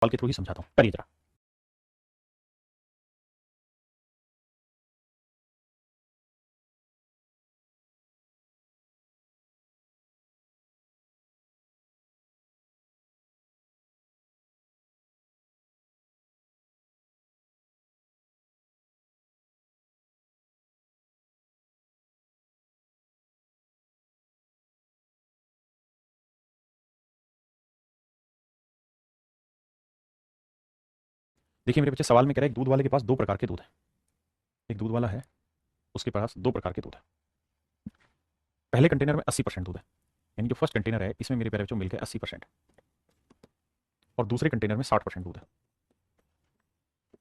सवाल के थ्रू ही समझाता हूँ, करिए जरा। देखिए मेरे बच्चे, सवाल में कह रहा है एक दूध वाले के पास दो प्रकार के दूध है। एक दूध वाला है, उसके पास दो प्रकार के दूध है। पहले कंटेनर में 80% दूध है, यानी जो फर्स्ट कंटेनर है इसमें मेरे प्यारे बच्चों मिल गया 80%, और दूसरे कंटेनर में 60% दूध है।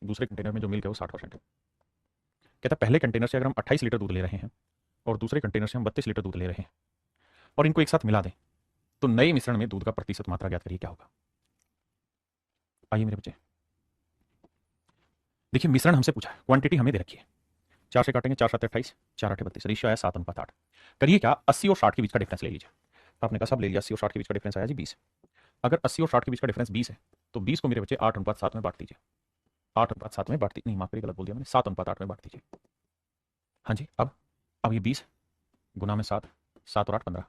दूसरे कंटेनर में जो मिल्क है वो 60% है। कहता पहले कंटेनर से अगर हम 28 लीटर दूध ले रहे हैं और दूसरे कंटेनर से हम 32 लीटर दूध ले रहे हैं और इनको एक साथ मिला दें तो नए मिश्रण में दूध का प्रतिशत मात्रा ज्ञात करिए क्या होगा। आइए मेरे बच्चे, देखिए मिश्रण हमसे पूछा है, क्वांटिटी हमें दे रखी है। 4 से काटेंगे, 4 7 28, 4 8 32, रेशियो आया 7:8। करिए क्या, 80 और 60 के बीच का डिफरेंस ले लीजिए। आपने कहा सब ले लिया, 80 और 60 के बीच का डिफरेंस आया जी 20। अगर 80 और 60 के बीच का डिफरेंस 20 है तो 20 को मेरे बच्चे 8:7 में बांट दीजिए। 8:7 में बांट नहीं, माफ करिए गलत बोल दिया मैंने, 7:8 में बांट दीजिए। हाँ जी, अब ये 20 गुना में 7, 7 और 8 15,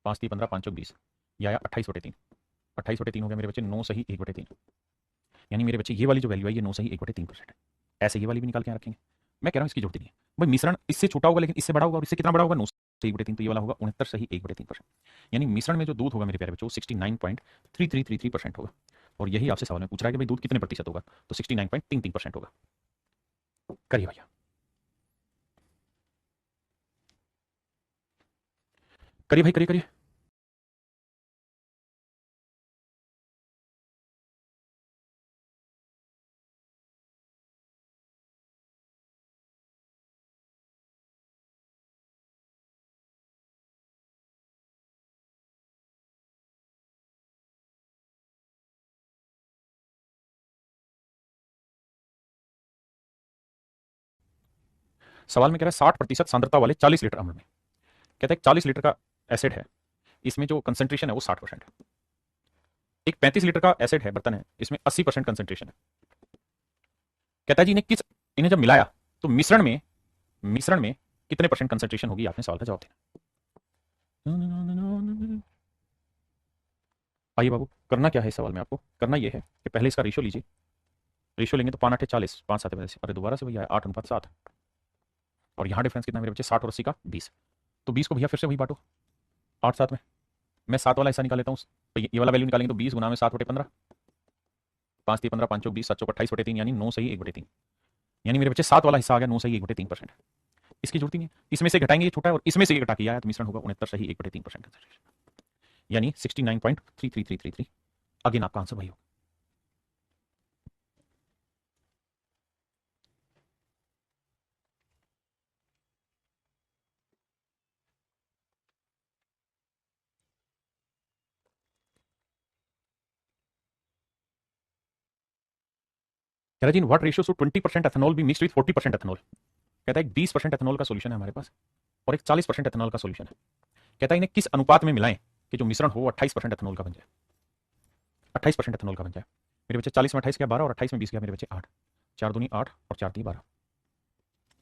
5 3 15, 5 चौक 20, यह आया 28/3। 28/3 हो गया मेरे बच्चे 9 सही 1/3। यानी मेरे बच्चे ये वाली जो वैल्यू है ये 9 सही 1/3% है। ऐसे ये वाली भी निकाल के यहाँ रखेंगे। मैं कह रहा हूँ इसकी जरूरत नहीं है भाई, मिश्रण इससे छोटा होगा लेकिन इससे बड़ा होगा, और इससे कितना बड़ा होगा 9 सही 1/3, तो ये वाला होगा 69 सही 1/3%। यानी मिश्रण में जो दूध होगा मेरे प्यारे बच्चों 69.3333% होगा। और यही आपसे सवाल में पूछ रहा है कि भाई दूध कितने प्रतिशत होगा, तो 69.33% होगा। करिए भैया, करिए भाई, करिए करिए। सवाल में कह रहा है 60% सांद्रता वाले 40 लीटर अम्ल में, कहता है 40 लीटर का एसिड है, इसमें जो कंसेंट्रेशन है वो 60% है। एक 35 लीटर का एसिड है, बर्तन है, इसमें 80% कंसेंट्रेशन है। कहता है जी इन्हें जब मिलाया तो मिश्रण में कितने परसेंट कंसेंट्रेशन होगी, आपने सवाल का जवाब देना। आइए बाबू, करना क्या है इस सवाल में, आपको करना यह है कि पहले इसका रेशियो लीजिए। रेशियो लेंगे तो 5 8 40, 5 7 अरे दोबारा से भैया 8:7, और यहाँ डिफरेंस कितना मेरे बच्चे 60 और 80 का 20। तो 20 को भैया फिर से वही बांटो 8 7 में। मैं 7 वाला हिस्सा निकाल लेता हूँ, तो ये वाला वैल्यू निकालेंगे तो 20 गुना में 7/15, 5 3 15, 5 चौक 20, 7 चौक 28/3, यानी 9 सही 1/3। यानी मेरे बच्चे 7 वाला हिस्सा आ गया 9 सही 1/3%। इसकी जरूरत ही नहीं है, इसमें से घटाएंगे ये छोटा है और इसमें से ये घटा के आया तो मिश्रण होगा 69 सही 1/3% कंसेंट्रेशन, यानी 69.33333। अगेन आपका आंसर वही होगा। कह रहा जी what ratio so 20% ethanol be mixed with 40% ethanol. कहता है 20% एथेनॉल का सोल्यूशन है हमारे पास और एक 40% एथेनॉल का सोल्यूशन है। कहता है इन्हें किस अनुपात में मिलाएं कि जो मिश्रण हो 28% एथेनॉल का बन जाए, 28% एथेनॉल का बन जाए। मेरे बच्चे 40 में 28 गया 12 और 28 में 20 गया मेरे बच्चे 8, 4 दूनी 8 और 4 दी 12,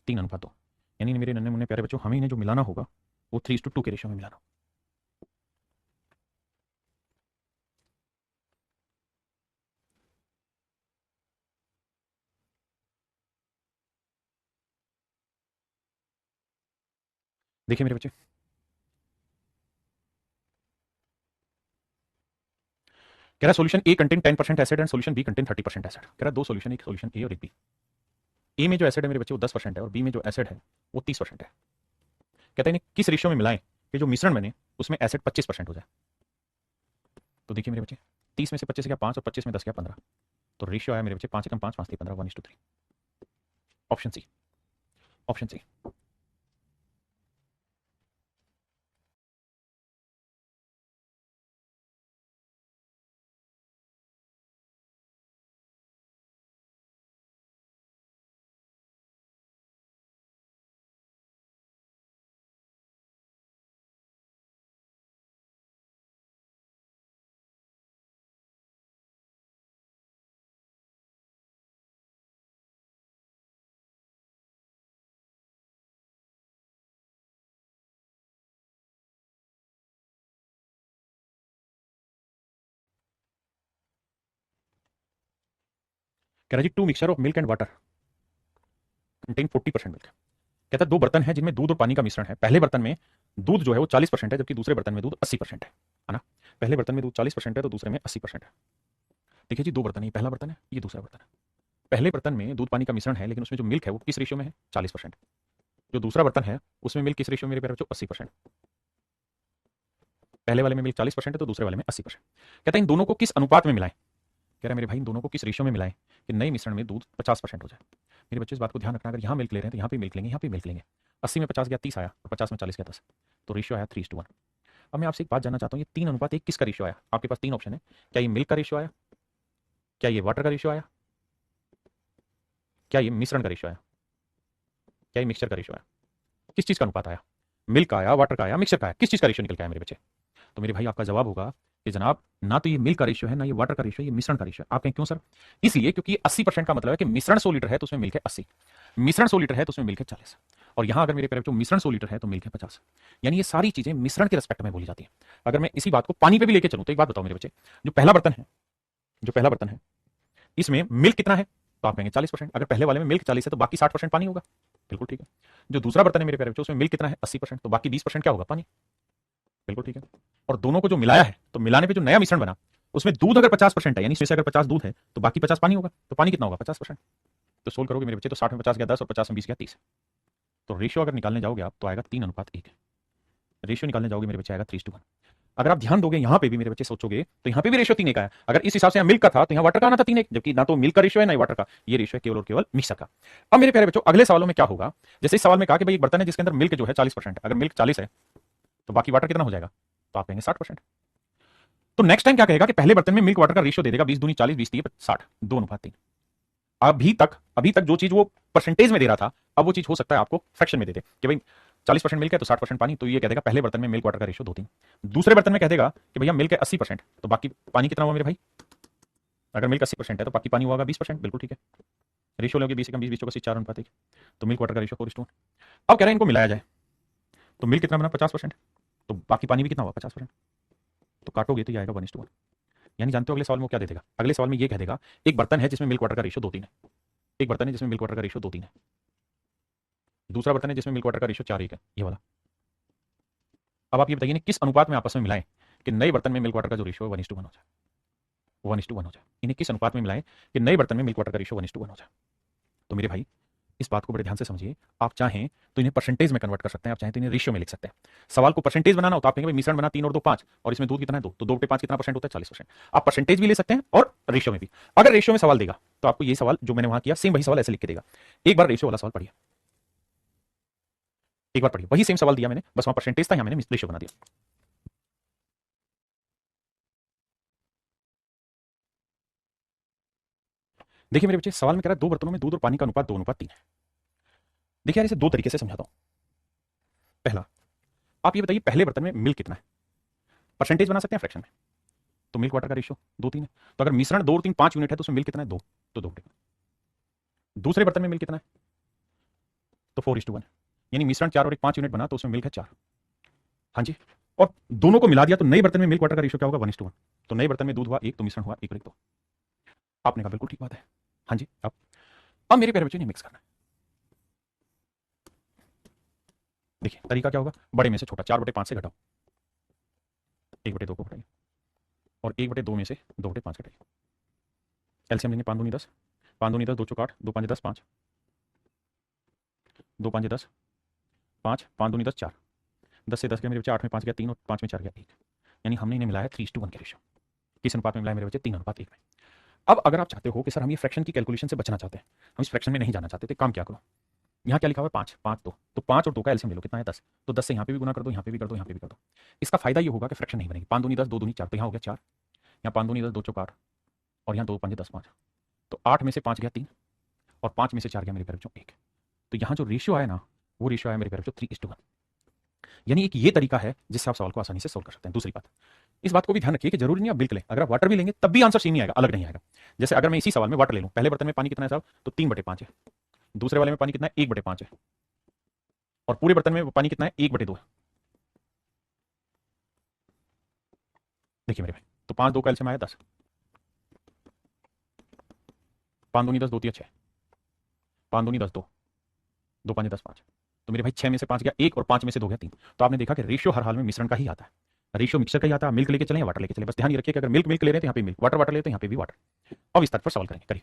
3:2। यानी मेरे नन्हे मुन्ने प्यारे बच्चों हमें इन्हें जो मिलाना होगा वो 3:2 के रेशियो में मिलाना। देखिए मेरे बच्चे, कह रहा solution A contain 10% acid and solution B contain 30% acid. कह रहा दो सोल्यूशन, एक सोल्यूशन ए और एक बी। ए में जो एसिड है मेरे बच्चे वो 10% है और बी में जो एसिड है वो 30% है। कहता है इन्हें किस रेशियो में मिलाएं कि जो मिश्रण बने उसमें एसिड 25% हो जाए। तो देखिए मेरे बच्चे, 30 में से 25 गया 5 और 25 में 10 गया 15, तो रेशियो आया मेरे बच्चे 5 एकम 5, 5 3 15, 1:3। Option C, option C. कह रहा जी two mixture of milk and water contain 40% milk. कहता है दो बर्तन हैं जिनमें दूध और पानी का मिश्रण है। पहले बर्तन में दूध जो है वो 40% है, जबकि दूसरे बर्तन में दूध 80% है ना। पहले बर्तन में दूध 40% है तो दूसरे में 80% है। देखिए जी, दो बर्तन है, ये पहला बर्तन है, ये दूसरा बर्तन है। पहले बर्तन में दूध पानी का मिश्रण है, लेकिन उसमें जो मिल्क है वो किस रेशियो में है? 40%। जो दूसरा बर्तन है उसमें मिल्क किस रेशियो में मेरे प्यारे बच्चों? 80%। पहले वाले में मिल्क 40% है तो दूसरे वाले में 80%। कहता है इन दोनों को किस अनुपात में मिलाएं? कह रहा है मेरे भाई इन दोनों को किस रेशियो में मिलाएं कि नए मिश्रण में दूध 50% हो जाए। मेरे बच्चे इस बात को ध्यान रखना, अगर यहाँ मिल्क ले रहे हैं तो यहाँ पे मिल्क लेंगे, यहाँ पे मिल्क लेंगे। 80 में 50 गया 30 आया और 50 में 40 गया 10, तो रेशियो आया 3:1। अब मैं आपसे एक बात जानना चाहता हूँ, ये 3:1 किसका रेशियो आया? आपके पास तीन ऑप्शन है, क्या ये मिल्क का रेशियो आया, क्या ये वाटर का रेशियो आया, क्या ये मिश्रण का रेशियो आया, क्या ये मिक्सचर का रेशियो आया? किस चीज का अनुपात आया? मिल्क का आया, वाटर का आया, मिक्सचर का आया? किस चीज का रेशियो निकल के आया मेरे बच्चे? तो मेरे भाई आपका जवाब होगा कि जनाब ना तो ये मिल्क का रेशियो है, ना ये वाटर का रेशियो है, ये मिश्रण का रेशियो है। आप कहें क्यों सर? इसलिए क्योंकि 80% का मतलब है कि मिश्रण 100 लीटर है तो उसमें मिल्क है 80, मिश्रण 100 लीटर है तो उसमें मिल्क है 40, और यहां अगर मेरे प्यारे बच्चों मिश्रण 100 लीटर है तो मिल्क है 50। यानी ये सारी चीजें मिश्रण के रिस्पेक्ट में बोली जाती है। अगर मैं इसी बात को पानी पे भी लेके चलूं तो एक बात बताओ मेरे बच्चे, जो पहला बर्तन है, जो पहला बर्तन है इसमें मिल्क कितना है? तो आप कहेंगे 40%। अगर पहले वाले में मिल्क 40 है तो बाकी 60% पानी होगा। बिल्कुल ठीक है। जो दूसरा बर्तन है मेरे प्यारे बच्चों उसमें मिल्क कितना है? 80%, तो बाकी 20% क्या होगा? पानी। बिल्कुल ठीक है। और दोनों को जो मिलाया है तो मिलाने पे जो नया मिश्रण बना उसमें दूध अगर 50% है, यानी इसमें से अगर 50 दूध है तो बाकी 50 पानी होगा, तो पानी कितना होगा? 50%। तो सोल्व करोगे मेरे बच्चे तो 60 में 50 गया 10 और 50 में 20 गया 30। तो रेशियो अगर निकालने जाओगे आप तो आएगा 3:1। रेशियो निकालने जाओगे मेरे बच्चे आएगा 3:1। अगर आप ध्यान दोगे यहां पे भी मेरे बच्चे सोचोगे तो यहां पे भी रेशियो 3 का है। अगर इस हिसाब से यहाँ मिल्क का था तो यहाँ वाटर का आना था 3:1, जबकि ना तो मिल्क का रेशियो है ना ही वाटर का, ये रेशियो है केवल और केवल मिक्सर का। अब मेरे प्यारे बच्चों अगले सवालों में क्या होगा, जैसे इस सवाल में कहा कि भाई एक बर्तन है जिसके अंदर मिल्क जो है 40%, अगर मिल्क 40 है तो बाकी वाटर कितना हो जाएगा? तो आप कहेंगे 60%। तो नेक्स्ट टाइम क्या कहेगा कि पहले बर्तन में मिल्क वाटर का रेशियो दे देगा 20 दूनी 40, 20 30 60, 2:3। अभी तक जो चीज वो परसेंटेज में दे रहा था अब वो चीज हो सकता है आपको फ्रैक्शन में दे दे कि भाई 40% मिल्क है तो 60% पानी, तो ये कह देगा पहले बर्तन में मिल्क वाटर का रेशियो 2:3। दूसरे बर्तन में कह देगा कि भैया मिल्क है 80%, तो बाकी पानी कितना हुआ मेरे भाई? अगर मिल्क 80% है तो बाकी पानी होगा 20%। बिल्कुल ठीक है। रेशियो लोगे 20 20 20 का 4:1, तो मिल्क वाटर का रेशियो 4:1। अब कह रहे हैं इनको मिलाया जाए तो मिल्क कितना बना? 50%, तो बाकी पानी भी कितना हुआ? 50%। तो काटोगे तो ये आएगा 1:1। यानी जानते हो अगले सवाल में वो क्या दे देगा? अगले सवाल में ये कह देगा एक बर्तन है जिसमें मिल्क वाटर का रेशियो 2:3 है, एक बर्तन है जिसमें मिल्क वाटर का रेशियो 2:3 है, दूसरा बर्तन है जिसमें मिल्क वाटर का रेशियो 4:1 है, ये वाला। अब आप ये बताइए किस अनुपात में आपस में मिलाएं कि नए बर्तन में मिल्क वाटर का जो रेशियो है 1:1 हो जाए, 1:1 हो जाए। इन्हें किस अनुपात में मिलाएं कि नए बर्तन में मिल्क वाटर का रेशियो 1:1 हो जाए? तो मेरे भाई इस बात को बड़े ध्यान से समझिए। आप चाहें तो इन्हें परसेंटेज में कन्वर्ट कर सकते हैं, आप चाहें तो इन्हें रेशियो में लिख सकते हैं। सवाल को परसेंटेज बनाना हो तो आप कहेंगे मिश्रण बना 3 और 2 5 और इसमें दूध कितना है 2, तो 2/5 कितना परसेंट होता है? 40%। आप परसेंटेज भी ले सकते हैं और रेशियो में भी। अगर रेशियो में सवाल देगा तो आपको ये सवाल जो मैंने वहां किया सेम वही सवाल ऐसे लिख के देगा। एक बार रेशियो वाला सवाल पढ़िए, एक बार पढ़िए, वही सेम सवाल दिया मैंने, बस वहां परसेंटेज था, यहां मैंने रेशियो बना दिया। देखिए मेरे बच्चे सवाल में कह रहा है दो बर्तनों में दूध और पानी का अनुपात 2:3 है। देखिए यार इसे दो तरीके से समझाता हूं। पहला, आप ये बताइए पहले बर्तन में मिल्क कितना है? परसेंटेज बना सकते हैं फ्रैक्शन में, तो मिल्क वाटर का रेशियो 2:3 है। तो अगर मिश्रण 2 और 3 5 यूनिट है तो उसमें मिल्क कितना है? 2, तो 2। दूसरे बर्तन में मिल्क कितना है? तो 4:1 है। यानी मिश्रण 4 और एक 5 यूनिट बना तो उसमें मिल्क है 4। हाँ जी। और दोनों को मिला दिया तो नए बर्तन में मिल्क वाटर का रेशियो क्या होगा? 1:1। तो नए बर्तन में दूध हुआ 1 तो मिश्रण हुआ 1 और 1 2। आपने कहा बिल्कुल ठीक बात है। हाँ जी। अब मेरे प्यारे बच्चों ने मिक्स करना है। देखिए तरीका क्या होगा, बड़े में से छोटा 4/5 से घटाओ, 1/2 को घटाइए और 1/2 में से 2/5 घटाइए। एलसीएम लेंगे 5 दूनी 10, 5 दूनी 10, 2 चौक 8, 2 5 10 5, 2 5 10 5, 5 दूनी 10 4, 10 से 10 गया मेरे बच्चे, 8 में 5 गया 3 और 5 में 4 गया 1। यानी हमने इन्हें मिलाया 3:1 के रेशियो। किस अनुपात में मिलाया मेरे बच्चे? 3:1 में। अब अगर आप चाहते हो कि सर हम ये फ्रैक्शन की कैलकुलेशन से बचना चाहते हैं, हम इस फ्रैक्शन में नहीं जाना चाहते, तो काम क्या करो, यहाँ क्या लिखा हुआ है 5 5 2, तो 5 और 2 का एलसीएम ले लो, कितना है 10, तो 10 से यहाँ पे भी गुना कर दो, यहाँ पे भी कर दो, यहाँ पे भी कर दो। इसका फायदा ये होगा कि फ्रैक्शन नहीं बनेगी। 5 दूनी 10, 2 दूनी 4, तो यहाँ हो गया 4, यहाँ 5 दूनी 10, 2 चौक 8 और यहाँ 2 5 10 5, तो 8 में से 5 गया 3 और 5 में से 4 गया मेरे प्यारे बच्चों 1। तो यहाँ जो रेशियो आया ना वो रेशियो आया मेरे प्यारे बच्चों 3:1। यानी एक ये तरीका है जिससे आप सवाल को आसानी से सोल्व कर सकते हैं। दूसरी बात, इस बात को भी ध्यान रखिए कि जरूरी नहीं आप मिल्क लें, अगर आप वाटर भी लेंगे तब भी आंसर सेम ही आएगा, अलग नहीं आएगा। जैसे अगर मैं इसी सवाल में वाटर ले लूं, पहले बर्तन में पानी कितना है साहब? तो 3/5 है। दूसरे वाले में पानी कितना है? 1/5 है। और पूरे बर्तन में पानी कितना है? 1/2 है। देखिए मेरे भाई, तो 5 2 का एलसीएम आया 10, 5 दूनी 10, 2 3 6, 5 दूनी 10 2, 2 5 10 5। तो मेरे भाई 6 में से 5 गया 1 और 5 में से 2 गया 3। तो आपने देखा कि रेशियो हर हाल में मिश्रण का ही आता है, रेशियो मिक्सर का ही आता है। मिल्क लेके चले या वाटर लेके चले, बस ध्यान ये रखिए कि अगर मिल्क मिल्क ले रहे हैं तो यहाँ पे मिल्क, वाटर वाटर ले तो यहाँ पे भी वाटर। अब इस तक पर सवाल करेंगे, करिए।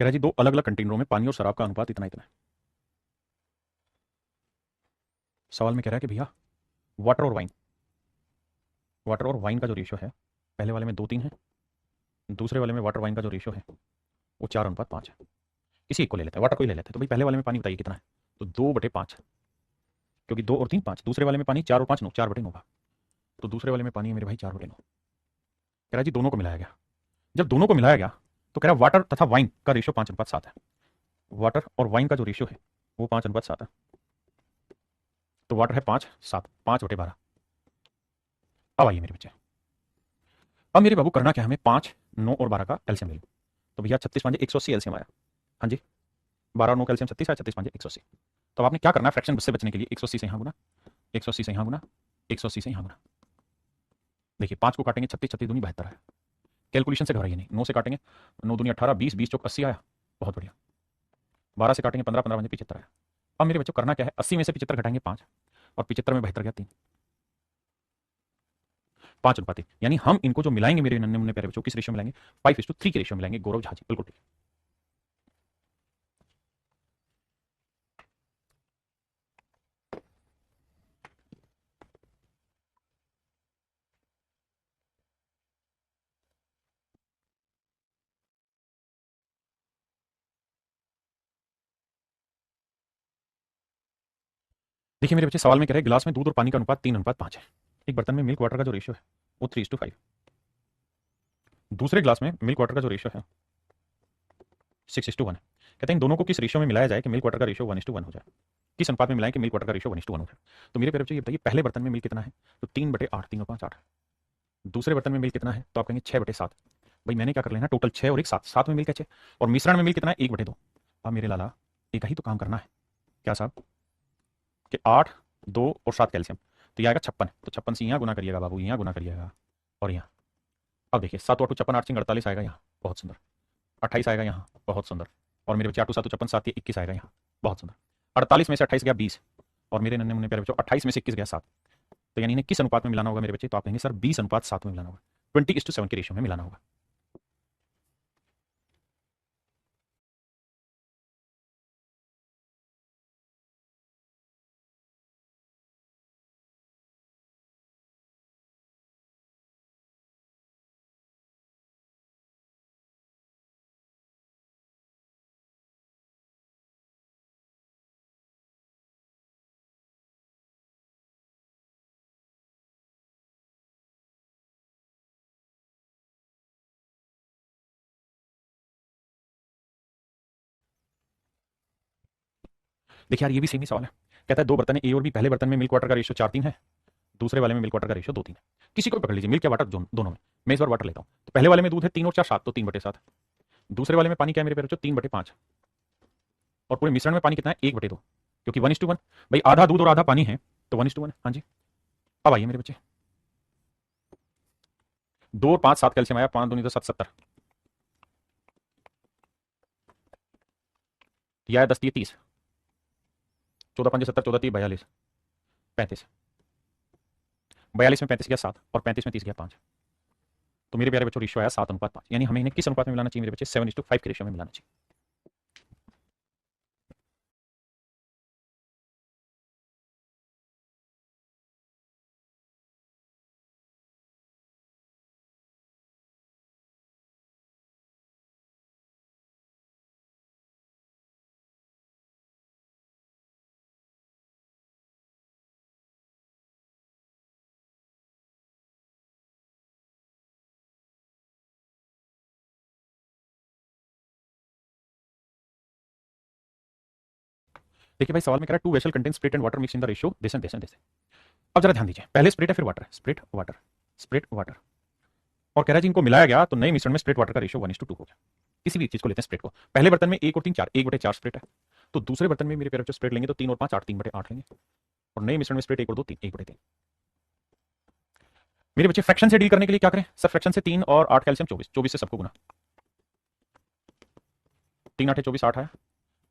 कह रहा है जी 2 अलग अलग कंटेनरों में पानी और शराब का अनुपात इतना इतना है। सवाल में कह रहा है कि भैया वाटर और वाइन का जो रेशियो है, पहले वाले में 2 3 है, दूसरे वाले में वाटर वाइन का जो रेशियो है वो 4:5 है। किसी एक को ले लेते हैं, वाटर को ही ले लेते हैं। तो भाई पहले वाले में पानी बताइए कितना है, तो 2/5, क्योंकि 2 और 3 5। दूसरे वाले में पानी 4 और 5 9, 4/9 होगा। तो दूसरे वाले में पानी है मेरे भाई 4/9। कह रहा है जी दोनों को मिलाया गया। जब दोनों को मिलाया गया तो कह रहा है वाटर तथा वाइन का रेशियो 5:7 है। वाटर और वाइन का जो रेशियो है वो 5:7 है। तो वाटर है 5 7, 5/12। अब आइए मेरे बच्चे, अब मेरे बाबू करना क्या है हमें, 5 9 और 12 का एलसीएम ले लो। तो भैया 36 5 180 एलसीएम आया। हाँ जी, 12 और 9 का एलसीएम 36 आया, 36 5 180। तो अब आपने क्या करना है, फ्रैक्शन से बचने के लिए 180 से यहाँ गुना, 180 से यहाँ गुना, 180 से यहाँ गुना। देखिए 5 को काटेंगे 36, 36 दूनी 72 है। कैलकुलेशन से घबराइए नहीं, 9 से काटेंगे 9 दूनी 18, 20 20 चौक 80 आया, बहुत बढ़िया। 12 से काटेंगे 15, 15 5 75 आया। अब मेरे बच्चों करना क्या है, 80 में से 75 घटाएंगे 5, और 75 में 72 गया 3, 5:3। यानी हम इनको जो मिलाएंगे मेरे नन्हे मुन्ने प्यारे बच्चों, किस रेशियो मिलाएंगे, 5:3 के रेशियो मिलाएंगे। गौरव झा जी बिल्कुल ठीक। देखिए मेरे बच्चे, सवाल में कह रहे हैं गिलास में दूध और पानी का अनुपात 3:5 है। एक बर्तन में मिल्क वाटर का जो रेशियो है वो 3:5, दूसरे ग्लास में मिल्क वाटर का जो रेशियो है 6:1 है। कहते हैं इन दोनों को किस रेशियो में मिलाया जाए कि मिल्क वाटर का रेशियो 1:1 हो जाए, किस अनुपात में मिलाएं कि मिल्क वाटर का रेशियो 1:1 हो जाए। तो मेरे प्यारे बच्चे ये बताइए, पहले बर्तन में मिल्क कितना है, तो 3/8, 3:5 8। दूसरे बर्तन में मिल्क कितना है, तो आप कहेंगे 6/7। भाई मैंने क्या कर लेना, टोटल 6 और 1 7, 7 में मिल्क है 6, और मिश्रण में मिल्क कितना है 1/2। अब मेरे लाला एक ही तो काम करना है, क्या साहब, कि 8 2 और 7 कैल्शियम, तो यह आएगा 56। तो 56 से यहाँ गुना करिएगा बाबू, यहाँ गुना करिएगा, और यहाँ। अब देखिए 7 8 56, 8 48 आएगा यहाँ, बहुत सुंदर। 28 आएगा यहाँ, बहुत सुंदर। और मेरे बच्चे 8 7 56, 7 21 आएगा यहाँ, बहुत सुंदर। 48 में से 28 गया 20, और मेरे नन्हे मुन्ने प्यारे बच्चों 28 में से 21 गया 7। तो यानी इन्हें किस अनुपात में मिलाना होगा मेरे बच्चे, तो आप कहेंगे सर 20:7 में मिलाना होगा, 20:7 के रेशियो में मिलाना होगा। देखिए यार ये भी सेम ही सवाल है। कहता है 2 बर्तन है ए और बी, पहले बर्तन में मिल्क वाटर का रेशियो 4:3 है, दूसरे वाले में मिल्क वाटर का रेशियो 2:3 है। किसी को भी पकड़ लीजिए, मिल्क या वाटर दोनों में। मैं इस बार वाटर लेता हूँ। तो पहले वाले में दूध है 3 और 4 7, तो 3/7। दूसरे वाले में पानी क्या है मेरे प्यारे बच्चों, 3/5। और पूरे मिश्रण में पानी कितना है, 1/2, क्योंकि 1:1। भाई आधा दूध और आधा पानी है, तो 1:1 है। हाँ जी, अब आइए मेरे बच्चे, 2 और 5 7 कैल्शियम आया, 5 दूनी 10 7 70, यह है 10 30, 14 5 70, 14 30 42 35, 42 में 35 गया 7, और 35 में 30 गया 5। तो मेरे प्यारे बच्चों रेशियो आया 7:5। यानी हमें इन्हें किस अनुपात में मिलाना चाहिए मेरे बच्चे, 7:5 के रेशियो में मिलाना चाहिए। देखिए भाई सवाल में कह रहा है 2 vessel contain spirit and water mix in the ratio this and this and this. अब जरा ध्यान दीजिए, पहले स्प्रिट है फिर water, spirit water, spirit water, और कह रहा है जी इनको मिलाया गया तो नए मिश्रण में स्प्रिट वाटर का रेशियो 1:2 हो गया। किसी भी चीज को लेते हैं स्प्रेड को, पहले बर्तन में 1 और 3 4, 1/4 स्प्रेड है, तो दूसरे बर्तन में मेरे प्यारे बच्चों स्प्रेड लेंगे तो 3 और 5 8, 3/8 लेंगे, और नए मिश्रण में स्प्रेड 1 और 2 3, 1/3। मेरे बच्चे फ्रैक्शन से डील करने के लिए क्या करें सर, फ्रैक्शन से 3 और 8 कैल्शियम 24, 24 से सबको गुना, 3 8 24 8 आया,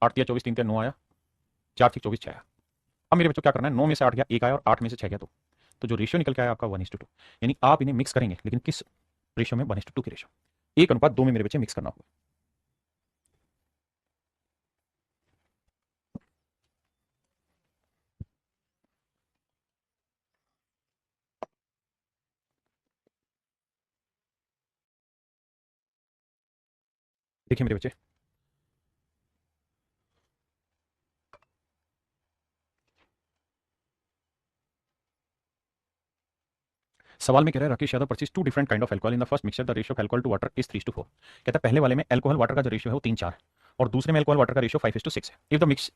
8 3 24, 3 3 9 आया, 4 6 24 6 आया। अब मेरे बच्चों क्या करना है, 9 में से 8 गया 1 आया, और 8 में से 6 गया 2, तो जो रेशियो निकल के आया आपका 1:2, यानी आप इन्हें मिक्स करेंगे, लेकिन किस रेशियो में, 1:2 की रेशियो, 1:2 में मेरे बच्चे मिक्स करना होगा। देखिए मेरे बच्चे, सवाल में कह रहा है Rakesh Yadav purchase 2 different kind of alcohol in the first mixture the ratio of alcohol to water is 3:4। कहता है पहले वाले में अल्कोहल वाटर का जो रेशियो है वो 3:4, और दूसरे में अल्कोहल वाटर का रेशियो 5:6 है।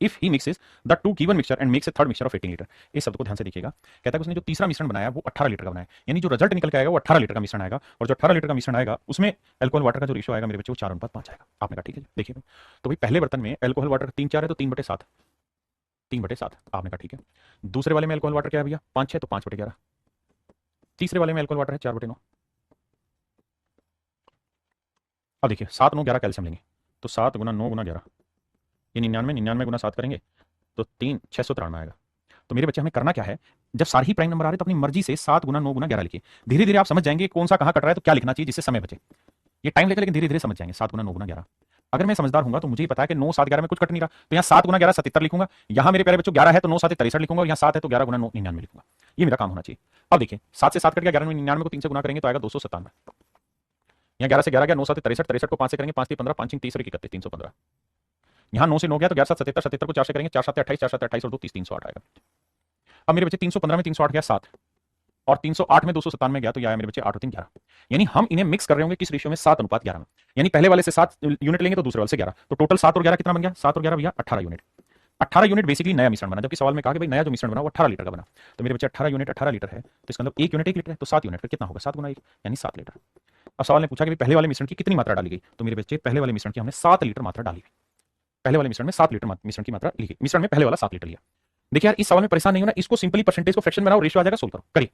If he mixes the two given mixture and makes a third mixture of 18 litre. इस शब्द को ध्यान से देखिएगा, कहता है कि उसने जो तीसरा मिश्रण बनाया वो 18 लीटर का बनाया, यानी जो रिजल्ट निकल के आएगा वो 18 लीटर का मिश्रण आएगा, और जो 18 लीटर का मिश्रण आएगा उसमें अल्कोहल वाटर का जो रेशियो आएगा मेरे बच्चे वो 4:5 आएगा। आपने कहा ठीक है, देखिए तो भाई पहले बर्तन में अल्कोहल वाटर 3:4 है तो 3/7, 3/7 आपने कहा ठीक है। दूसरे वाले में अल्कोहल वाटर क्या है भैया 5 6, तो 5/11। तीसरे वाले में अल्कोहल वाटर है 4/9। अब देखिए 7 9 11 कैल्शियम लेंगे, तो 7 गुना 9 गुना 11, ये 99, 99 गुना 7 करेंगे तो 3 693 आएगा। तो मेरे बच्चे हमें करना क्या है, जब सारे ही प्राइम नंबर आ रहे तो अपनी मर्जी से 7 गुना 9 गुना 11 लिखिए। धीरे धीरे आप समझ जाएंगे कौन सा कहां कट रहा है तो क्या लिखना चाहिए जिससे समय बचे। ये टाइम लेगा लेकिन धीरे धीरे समझ जाएंगे। 7 गुना 9 गुना 11, अगर मैं समझदार हूंगा तो मुझे ही पता है कि 9 7 11 में कुछ कट नहीं रहा, तो यहाँ 7 गुना 11 77 लिखूंगा, यहाँ मेरे प्यारे बच्चों 11 है तो 9 7 63 लिखूंगा, और यहाँ 7 है तो 11 गुना 9 99 लिखूंगा। ये मेरा काम होना चाहिए। अब देखिए 7 से 7 कट गया, 11 में 99 को 3 से गुना करेंगे तो आएगा 297। यहाँ 11 से 11 गया, 9 7 63, 63 को 5 से करेंगे, 5 3 15, 5 3 30 और 31 315। यहाँ 9 से 9 गया तो 11 7 77, 77 को 4 से करेंगे, 4 7 28, 4 7 28 और 2 30 308 आएगा। अब मेरे बच्चे 315 में 308 गया 7, और 308 में 297 गया तो ये आया मेरे बच्चे 8 और 3 11। यानी हम इन्हें मिक्स कर रहे होंगे किस रेशियो में, 7:11 में। यानी पहले वाले से 7 यूनिट लेंगे तो दूसरे वाले से 11, तो टोटल 7 और 11 कितना बन गया, 7 और 11 भैया 18 यूनिट। 18 यूनिट बेसिकली नया मिश्रण बना, जबकि सवाल में कहा कि भाई नया जो मिश्रण बना वो 18 लीटर का बना। तो मेरे बच्चे 18 यूनिट 18 लीटर है, तो इसका मतलब 1 यूनिट 1 लीटर है, तो 7 यूनिट फिर कितना होगा, 7 गुना 1 यानी 7 लीटर। अब सवाल ने पूछा कि पहले वाले मिश्रण की कितनी मात्रा डाली गई, तो मेरे बच्चे पहले वाले मिश्रण की हमने 7 लीटर मात्रा डाली। पहले वाले मिश्रण में 7 लीटर मिश्रण की मात्रा ली गई, मिश्रण में पहले वाला 7 लीटर लिया। देखिए यार इस सवाल में परेशान नहीं होना, इसको सिंपली परसेंटेज को फ्रैक्शन बनाओ, रेशियो आ जाएगा, सोल्व करो, करिए।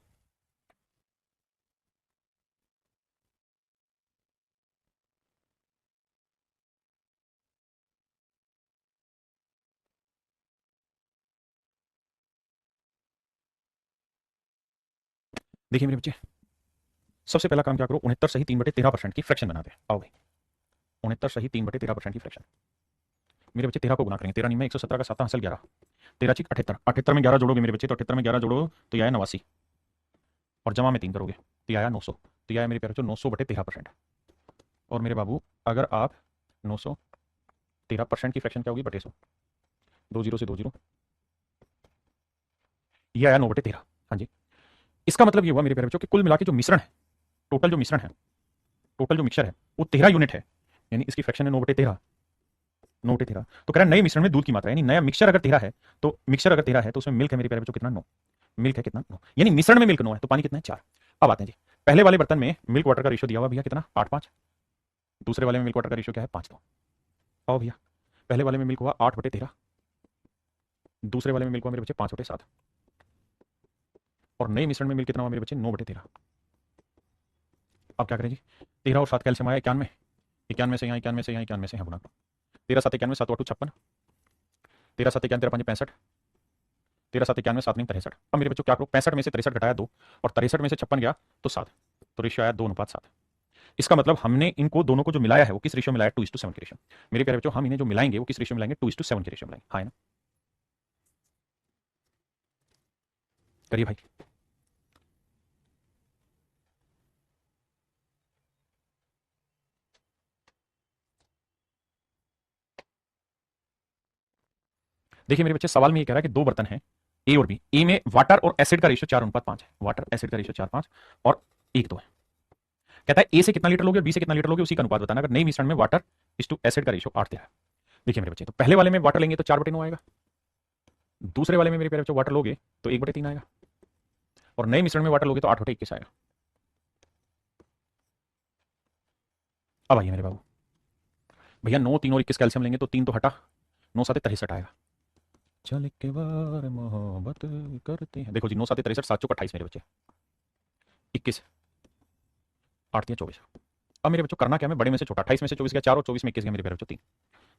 देखिए मेरे बच्चे, सबसे पहला काम क्या करो, 69 सही 3/13% की फ्रैक्शन बनाते हैं। आओ भाई 69 सही 3/13% की फ्रैक्शन। मेरे बच्चे 13 को गुना करेंगे, 13 नहीं में 117 का 7 हासिल 11, 13 6 78, 78 में 11 जोड़ोगे मेरे बच्चे, तो 78 में 11 जोड़ो तो यह आया 89, और जमा में 3 करोगे तो यह आया 900, तो यह आया मेरे प्यारे बच्चों 900/13%। और मेरे बाबू अगर आप 900 13% की फ्रैक्शन क्या होगी, बटे 100, 2 जीरो से 2 जीरो, यह आया 9/13। हाँ जी, इसका मतलब ये हुआ मेरे प्यारे बच्चों कि कुल मिला के जो मिश्रण है, टोटल जो मिश्रण है, टोटल जो मिक्सर है वो 13 यूनिट है, यानी इसकी फ्रैक्शन है 9/13, 9/13। तो कह रहा है नए मिश्रण में दूध की मात्रा, यानी नया मिक्सर अगर 13 है तो मिक्सर अगर 13 है तो उसमें मिल्क है मेरे प्यारे बच्चों कितना, 9। मिल्क है कितना, 9, यानी मिश्रण में मिल्क 9 है, तो पानी कितना है, 4। अब आते हैं जी, पहले वाले बर्तन में मिल्क वाटर का रेशियो दिया हुआ भैया कितना, 8:5, दूसरे वाले में मिल्क वाटर का रेशियो क्या है, 5:2। आओ भैया पहले वाले में मिल्क हुआ 8/13, दूसरे वाले में मिल्क हुआ मेरे बच्चे 5/7, और नए मिश्रण में मिल्क कितना हुआ मेरे बच्चे, 9/13। अब क्या करें जी, 13 और 7 कैल्शियम आया 91, 91 से यहाँ, 91 से यहाँ, 91 से यहाँ गुणा, 13 7 91, 7 8 56, 13 7 91 13 5 65, 13 7 91 7 9 63। अब मेरे बच्चों क्या करो, 65 में से 63 घटाया 2, और 63 में से 56 गया तो 7, तो रेशियो आया 2:7। इसका मतलब हमने इनको दोनों को जो मिलाया है वो किस रेशियो में मिलाया, 2:7 के रेशियो। मेरे प्यारे बच्चों हम इन्हें जो मिलाएंगे वो किस रेशियो में मिलाएंगे, 2:7 के रेशियो में मिलाएंगे। हाँ है ना, करिए भाई। देखिए मेरे बच्चे सवाल में ये कह रहा है कि दो बर्तन हैं ए और बी, ए में वाटर और एसिड का रेशियो 4:5 है, वाटर एसिड का रेशियो 4:5, और 1:2 है। कहता है ए से कितना लीटर लोगे और बी से कितना लीटर लोगे, उसी का अनुपात बताना। अगर नई मिश्रण में वाटर इस टू एसिड का रेशियो 8:13 है। देखिए मेरे बच्चे, तो पहले वाले में वाटर लेंगे तो 4/9 आएगा, दूसरे वाले में मेरे प्यारे बच्चों वाटर लोगे तो 1/3 आएगा, और नए मिश्रण में वाटर लोगे तो 8/21 आएगा। अब आइए मेरे बाबू, भैया 9 3 और 21 कैल्शियम लेंगे तो 3 तो हटा, 9 7 63 आएगा। चल के बार मोहब्बत करते हैं, देखो जी 9 7 63, 7 चौक 28 मेरे बच्चे, 21 8 3 24। अब मेरे बच्चों करना क्या है, बड़े में से छोटा, 28 में से 24 गया 4 और 24 में 21 गया मेरे प्यारे बच्चों 3,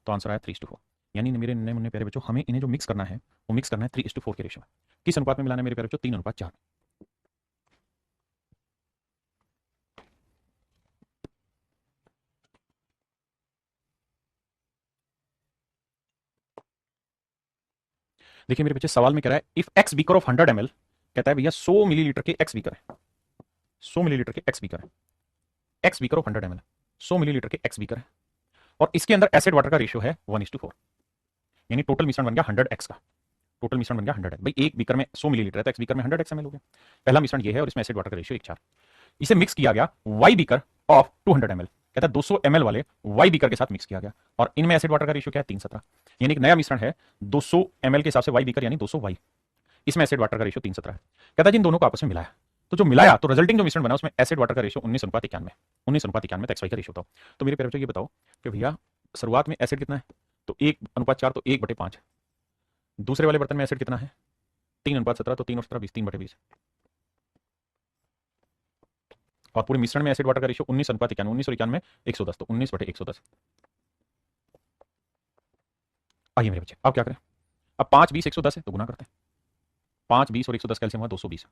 तो आंसर आया 3:4। यानी मेरे नन्हे मुन्ने प्यारे बच्चों हमें इन्हें जो मिक्स करना है वो मिक्स करना है 3:4 के रेशियो में। किस अनुपात में मिलाना है मेरे प्यारे बच्चों, 3:4। देखिए मेरे बच्चे सवाल में कह रहा है if x beaker of 100 ml, कहता है भैया 100 मिलीलीटर के एक्स बीकर है, 100 मिलीलीटर के एक्स बीकर है, x beaker of 100 ml, 100 millilitre के एक्स बीकर है, और इसके अंदर एसिड वाटर का रेशियो है 1:4, यानी टोटल मिश्रण बन गया 100x का, टोटल मिश्रण बन गया 100 भाई एक बीकर में 100 मिलीलीटर है तो एक्स बीकर में 100x ml हो गया। पहला मिश्रण ये है और इसमें एसिड वाटर का रेशियो 1:4। इसे मिक्स किया गया वाई बीकर ऑफ 200 ml, कहता है 200 ml वाले वाई बीकर के साथ मिक्स किया गया, और इनमें एसिड वाटर का रेशियो क्या है 3:17, यानी एक नया मिश्रण है 200 ml के हिसाब से वाई बीकर यानी 200 वाई, इसमें एसिड वाटर का रेशियो 3:17 है। कहता है जिन दोनों को आपस में मिलाया, तो जो मिलाया तो रिजल्टिंग जो मिश्रण बना उसमें एसिड वाटर का रेशियो 19:91, 19:91 एक्स वाई का रेशियो बताओ। तो मेरे प्यारे बच्चों ये बताओ कि भैया शुरुआत में एसिड कितना है, तो 1:4 तो 1/5, दूसरे वाले बर्तन में एसिड कितना है 3:17, तो 3 और 17 20, 3/20, और पूरे मिश्रण में एसिड वाटर का रेशियो 19:91, 19 और 91 110, तो 19/110। आइए मेरे बच्चे अब क्या करें, अब 5 20 110 है तो गुना करते हैं, 5 20 और 110 कैल्शियम हुआ 220,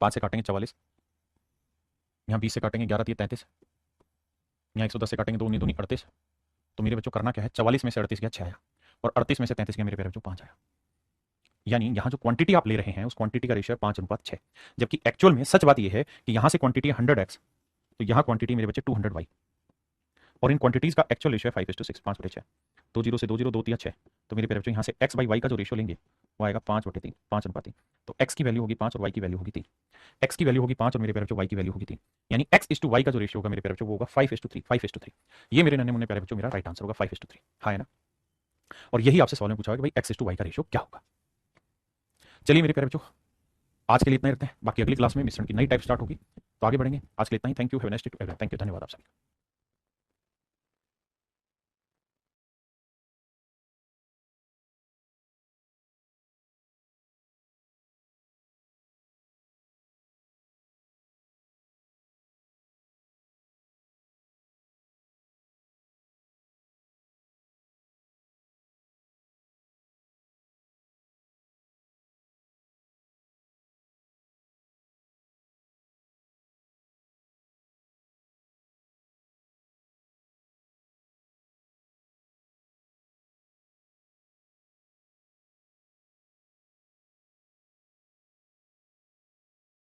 5 से काटेंगे 44, यहाँ 20 से काटेंगे 11 3 33, यहाँ 110 से काटेंगे 2 9 2 38, तो मेरे बच्चों करना क्या है 44 में से 38 गया 6 आया, और 38 में से 33 गया मेरे प्यारे बच्चों 5 आया। यानी यहाँ जो क्वांटिटी आप ले रहे हैं उस क्वांटिटी का रेशियो है 5:6, जबकि एक्चुअल में सच बात यह है कि यहाँ से क्वांटिटी है 100x, तो यहाँ क्वांटिटी मेरे बच्चे 200y, और इन क्वांटिटीज का एक्चुअल रेशियो है 5:6, 5/6, 2 0 से 2 0 2 3 6, तो मेरे प्यारे बच्चों यहाँ से x बाई वाई का जो रेशियो लेंगे वो आएगा 5/3, 5:3, तो x की वैल्यू होगी 5 और y की वैल्यू होगी 3, x की वैल्यू होगी 5 और मेरे प्यारे बच्चों y की वैल्यू होगी 3, यानी x/y का जो रेशियो होगा मेरे प्यारे बच्चों वो होगा 5:3, 5:3। ये मेरे नन्हे मुन्ने प्यारे बच्चों मेरा राइट आंसर होगा 5:3, हाँ है ना। और यही आपसे सवाल में पूछा होगा कि भाई x/y का रेशियो क्या होगा। चलिए मेरे प्यारे बच्चों आज के लिए इतना ही रखते हैं, बाकी अगली क्लास में मिश्रण की नई टाइप स्टार्ट होगी, तो आगे बढ़ेंगे। आज के लिए इतना ही, thank you, have a nice day to everyone, thank you, धन्यवाद आप सभी।